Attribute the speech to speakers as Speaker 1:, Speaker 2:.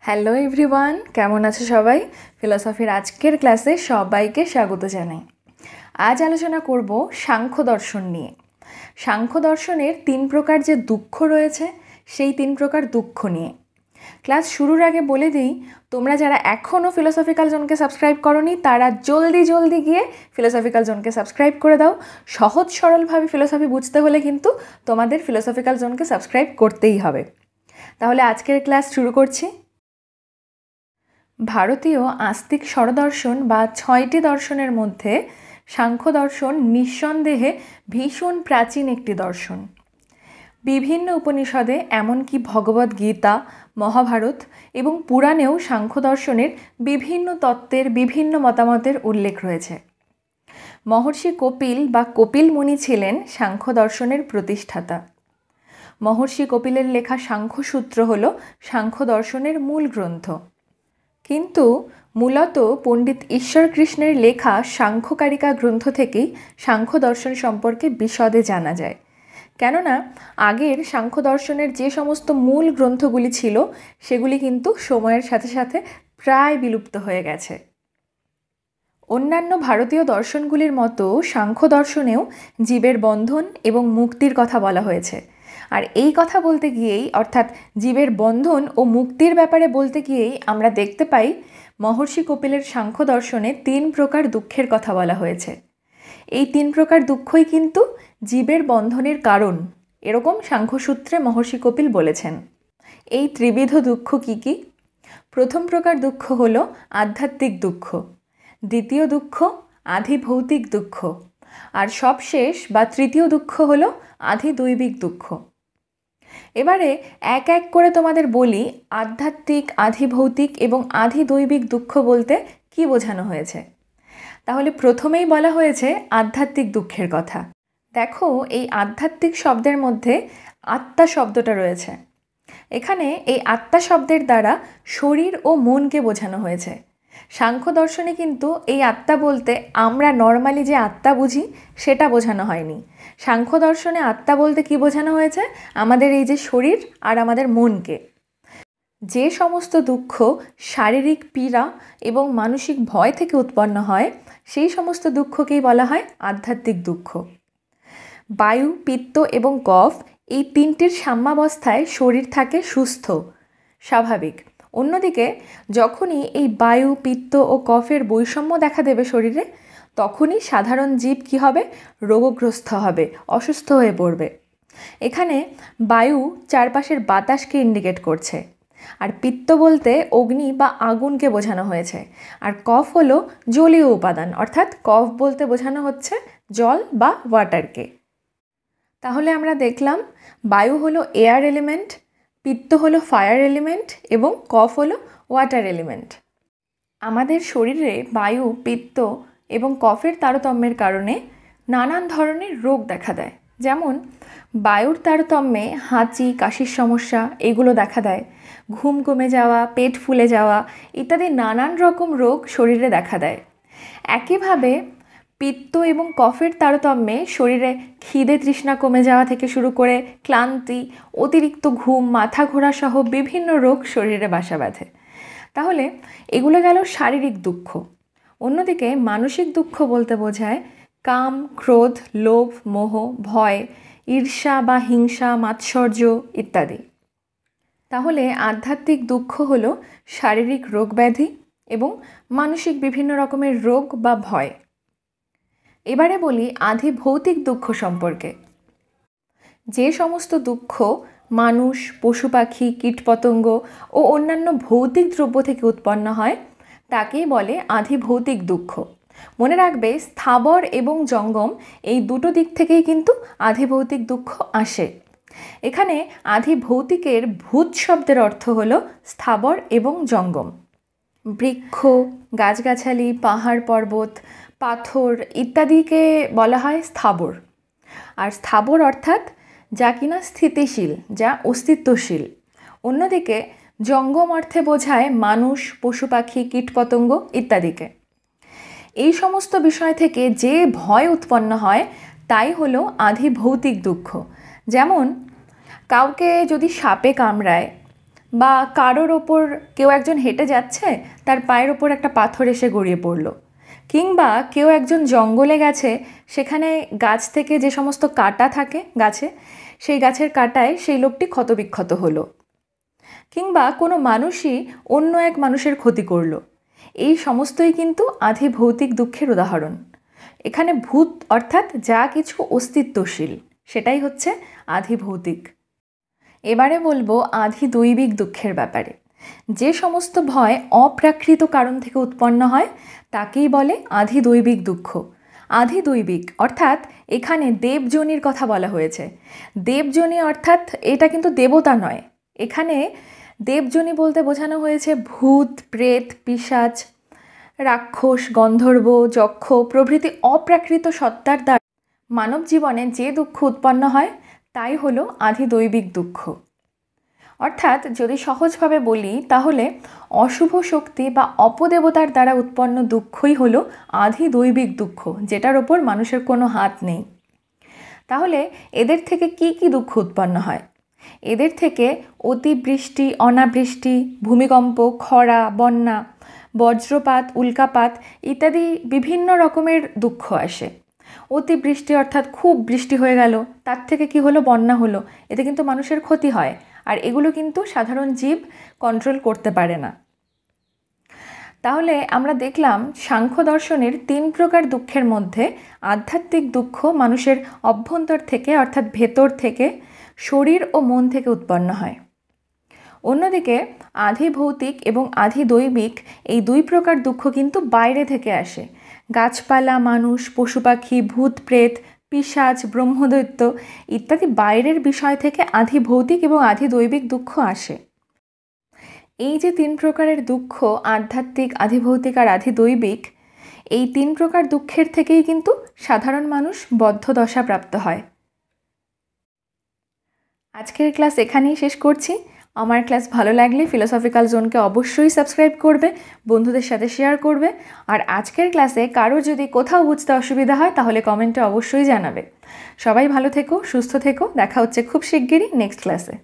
Speaker 1: Hello everyone, কেমন আছো সবাই? ফিলোসফির আজকের ক্লাসে সবাইকে স্বাগত জানাই। আজ আলোচনা করব সাংখ্য দর্শন নিয়ে। সাংখ্য দর্শনের 3 প্রকার যে দুঃখ রয়েছে, সেই 3 প্রকার দুঃখ নিয়ে। ক্লাস শুরুর আগে বলে দিই, তোমরা যারা এখনও ফিলোসফিক্যাল জোনকে সাবস্ক্রাইব করোনি তারা জলদি গিয়ে ফিলোসফিক্যাল জোনকে সাবস্ক্রাইব করে দাও। সহজ সরলভাবে ফিলোসফি বুঝতে হলে কিন্তু তোমাদের ফিলোসফিক্যাল জোনকে সাবস্ক্রাইব করতেই হবে। তাহলে আজকের ক্লাস শুরু করছি। ভারতীয় আস্তিক স্বরদর্শন বা 6টি দর্শনের মধ্যে সাংখ্য দর্শন নিঃসন্দেহে ভীষণ প্রাচীন একটি দর্শন। বিভিন্ন উপনিষদে, এমনকি ভগবদ গীতা, মহাভারত এবং পুরাণেও সাংখ্য দর্শনের বিভিন্ন তত্ত্বের বিভিন্ন মতামতের উল্লেখ রয়েছে। মহর্ষি কপিল বা কপিল মুনি ছিলেন সাংখ্য দর্শনের প্রতিষ্ঠাতা। মহর্ষি কপিলের লেখা সাংখ্যসূত্র হল সাংখ্য দর্শনের মূল গ্রন্থ। কিন্তু মূলত পণ্ডিত ঈশ্বর কৃষ্ণের লেখা সাংখ্যকারিকা গ্রন্থ থেকেই সাংখ্য দর্শন সম্পর্কে বিশদে জানা যায়। কেননা আগের সাংখ্য দর্শনের যে সমস্ত মূল গ্রন্থগুলি ছিল সেগুলি কিন্তু সময়ের সাথে সাথে প্রায় বিলুপ্ত হয়ে গেছে। অন্যান্য ভারতীয় দর্শনগুলির মতো সাংখ্য দর্শনেও জীবের বন্ধন এবং মুক্তির কথা বলা হয়েছে। আর এই কথা বলতে গিয়েই, অর্থাৎ জীবের বন্ধন ও মুক্তির ব্যাপারে বলতে গিয়েই আমরা দেখতে পাই মহর্ষি কপিলের সাংখ্য দর্শনে 3 প্রকার দুঃখের কথা বলা হয়েছে। এই 3 প্রকার দুঃখই কিন্তু জীবের বন্ধনের কারণ, এরকম সাংখ্যসূত্রে মহর্ষি কপিল বলেছেন। এই ত্রিবিধ দুঃখ কি কি? প্রথম প্রকার দুঃখ হলো আধ্যাত্মিক দুঃখ, দ্বিতীয় দুঃখ আধিভৌতিক দুঃখ, আর সবশেষ বা তৃতীয় দুঃখ হলো আধিদৈবিক দুঃখ। এবারে এক এক করে তোমাদের বলি আধ্যাত্মিক, আধিভৌতিক এবং আধিদৈবিক দুঃখ বলতে কি বোঝানো হয়েছে। তাহলে প্রথমেই বলা হয়েছে আধ্যাত্মিক দুঃখের কথা। দেখো, এই আধ্যাত্মিক শব্দের মধ্যে আত্মা শব্দটা রয়েছে। এখানে এই আত্মা শব্দের দ্বারা শরীর ও মনকে বোঝানো হয়েছে। সাংখ্য দর্শনে কিন্তু এই আত্মা বলতে আমরা নর্মালি যে আত্মা বুঝি সেটা বোঝানো হয়নি। সাংখ্য দর্শনে আত্মা বলতে কি বোঝানো হয়েছে? আমাদের এই যে শরীর আর আমাদের মনকে। যে সমস্ত দুঃখ শারীরিক পীড়া এবং মানসিক ভয় থেকে উৎপন্ন হয় সেই সমস্ত দুঃখকেই বলা হয় আধ্যাত্মিক দুঃখ। বায়ু, পিত্ত এবং কফ এই 3টির সাম্যাবস্থায় শরীর থাকে সুস্থ, স্বাভাবিক। অন্যদিকে যখনই এই বায়ু, পিত্ত ও কফের বৈষম্য দেখা দেবে শরীরে, তখনই সাধারণ জীব কী হবে? রোগগ্রস্ত হবে, অসুস্থ হয়ে পড়বে। এখানে বায়ু চারপাশের বাতাসকে ইন্ডিকেট করছে, আর পিত্ত বলতে অগ্নি বা আগুনকে বোঝানো হয়েছে, আর কফ হলো জলীয় উপাদান, অর্থাৎ কফ বলতে বোঝানো হচ্ছে জল বা ওয়াটারকে। তাহলে আমরা দেখলাম বায়ু হলো এয়ার এলিমেন্ট, পিত্ত হলো ফায়ার এলিমেন্ট এবং কফ হলো ওয়াটার এলিমেন্ট। আমাদের শরীরে বায়ু, পিত্ত এবং কফের তারতম্যের কারণে নানান ধরনের রোগ দেখা দেয়। যেমন বায়ুর তারতম্যে হাঁচি, কাশির সমস্যা এগুলো দেখা দেয়, ঘুম কমে যাওয়া, পেট ফুলে যাওয়া ইত্যাদি নানান রকম রোগ শরীরে দেখা দেয়। একইভাবে পিত্ত এবং কফের তারতম্যে শরীরে খিদে, তৃষ্ণা কমে যাওয়া থেকে শুরু করে ক্লান্তি, অতিরিক্ত ঘুম, মাথা ঘোরা সহ বিভিন্ন রোগ শরীরে বাসা বাঁধে। তাহলে এগুলো গেল শারীরিক দুঃখ। অন্যদিকে মানসিক দুঃখ বলতে বোঝায় কাম, ক্রোধ, লোভ, মোহ, ভয়, ঈর্ষা বা হিংসা, মাৎসর্য ইত্যাদি। তাহলে আধ্যাত্মিক দুঃখ হলো শারীরিক রোগ ব্যাধি এবং মানসিক বিভিন্ন রকমের রোগ বা ভয়। এবারে বলি আধিভৌতিক দুঃখ সম্পর্কে। যে সমস্ত দুঃখ মানুষ, পশু পাখি, কীটপতঙ্গ ও অন্যান্য ভৌতিক দ্রব্য থেকে উৎপন্ন হয় তাকেই বলে আধিভৌতিক দুঃখ। মনে রাখবে, স্থাবর এবং জঙ্গম এই দুটো দিক থেকেই কিন্তু আধিভৌতিক দুঃখ আসে। এখানে আধিভৌতিকের ভূত শব্দের অর্থ হলো স্থাবর এবং জঙ্গম। বৃক্ষ, গাছগাছালি, পাহাড় পর্বত, পাথর ইত্যাদিকে বলা হয় স্থাবর। আর স্থাবর অর্থাৎ যা কিনা স্থিতিশীল, যা অস্তিত্বশীল। অন্যদিকে জঙ্গম অর্থে বোঝায় মানুষ, পশু পাখি, কীটপতঙ্গ ইত্যাদিকে। এই সমস্ত বিষয় থেকে যে ভয় উৎপন্ন হয় তাই হলো আধিভৌতিক দুঃখ। যেমন কাউকে যদি সাপে কামড়ায় বা কারোর ওপর কেউ একজন হেঁটে যাচ্ছে, তার পায়ের ওপর একটা পাথর এসে গড়িয়ে পড়লো, কিংবা কেউ একজন জঙ্গলে গেছে, সেখানে গাছ থেকে যে সমস্ত কাঁটা থাকে গাছে, সেই গাছের কাঁটায় সেই লোকটি ক্ষতবিক্ষত হলো, কিংবা কোনো মানুষই অন্য এক মানুষের ক্ষতি করলো। এই সমস্তই কিন্তু আধি ভৌতিক দুঃখের উদাহরণ। এখানে ভূত অর্থাৎ যা কিছু অস্তিত্বশীল সেটাই হচ্ছে আধি ভৌতিক। এবারে বলবো আধি দৈবিক দুঃখের ব্যাপারে। যে সমস্ত ভয় অপ্রাকৃত কারণ থেকে উৎপন্ন হয় তাকেই বলে আধি দৈবিক দুঃখ। আধি দৈবিক অর্থাৎ এখানে দেবযোনির কথা বলা হয়েছে। দেবযোনি অর্থাৎ এটা কিন্তু দেবতা নয়, এখানে দেবযোনি বলতে বোঝানো হয়েছে ভূত, প্রেত, পিশাচ, রাক্ষস, গন্ধর্ব, যক্ষ প্রভৃতি অপ্রাকৃত সত্তার দ্বারা মানব জীবনে যে দুঃখ উৎপন্ন হয় তাই হলো আধি দৈবিক দুঃখ। অর্থাৎ যদি সহজভাবে বলি তাহলে অশুভ শক্তি বা অপদেবতার দ্বারা উৎপন্ন দুঃখই হলো আধি দৈবিক দুঃখ, যেটার ওপর মানুষের কোনো হাত নেই। তাহলে এদের থেকে কি কি দুঃখ উৎপন্ন হয়? এদের থেকে অতিবৃষ্টি, অনাবৃষ্টি, ভূমিকম্প, খরা, বন্যা, বজ্রপাত, উল্কাপাত ইত্যাদি বিভিন্ন রকমের দুঃখ আসে। অতিবৃষ্টি অর্থাৎ খুব বৃষ্টি হয়ে গেল, তার থেকে কি হলো, বন্যা হলো, এতে কিন্তু মানুষের ক্ষতি হয়, আর এগুলো কিন্তু সাধারণ জীব কন্ট্রোল করতে পারে না। তাহলে আমরা দেখলাম সাংখ্য দর্শনের 3 প্রকার দুঃখের মধ্যে আধ্যাত্মিক দুঃখ মানুষের অভ্যন্তর থেকে অর্থাৎ ভেতর থেকে, শরীর ও মন থেকে উৎপন্ন হয়। অন্যদিকে আধি ভৌতিক এবং আধি দৈবিক এই 2 প্রকার দুঃখ কিন্তু বাইরে থেকে আসে। গাছপালা, মানুষ, পশু পাখি, ভূত প্রেত, পিশাচ, ব্রহ্মদৈত্য ইত্যাদি বাইরের বিষয় থেকে আধি ভৌতিক এবং আধি দৈবিক দুঃখ আসে। এই যে 3 প্রকারের দুঃখ, আধ্যাত্মিক, আধি ভৌতিক আর আধি দৈবিক, এই 3 প্রকার দুঃখের থেকেই কিন্তু সাধারণ মানুষ বদ্ধ দশা প্রাপ্ত হয়। আজকের ক্লাস এখানেই শেষ করছি। আমার ক্লাস ভালো লাগলে ফিলোসফিক্যাল জোনকে অবশ্যই সাবস্ক্রাইব করবে, বন্ধুদের সাথে শেয়ার করবে, আর আজকের ক্লাসে কারোর যদি কোথাও বুঝতে অসুবিধা হয় তাহলে কমেন্টে অবশ্যই জানাবে। সবাই ভালো থেকো, সুস্থ থেকো, দেখা হচ্ছে খুব শিগগিরই নেক্সট ক্লাসে।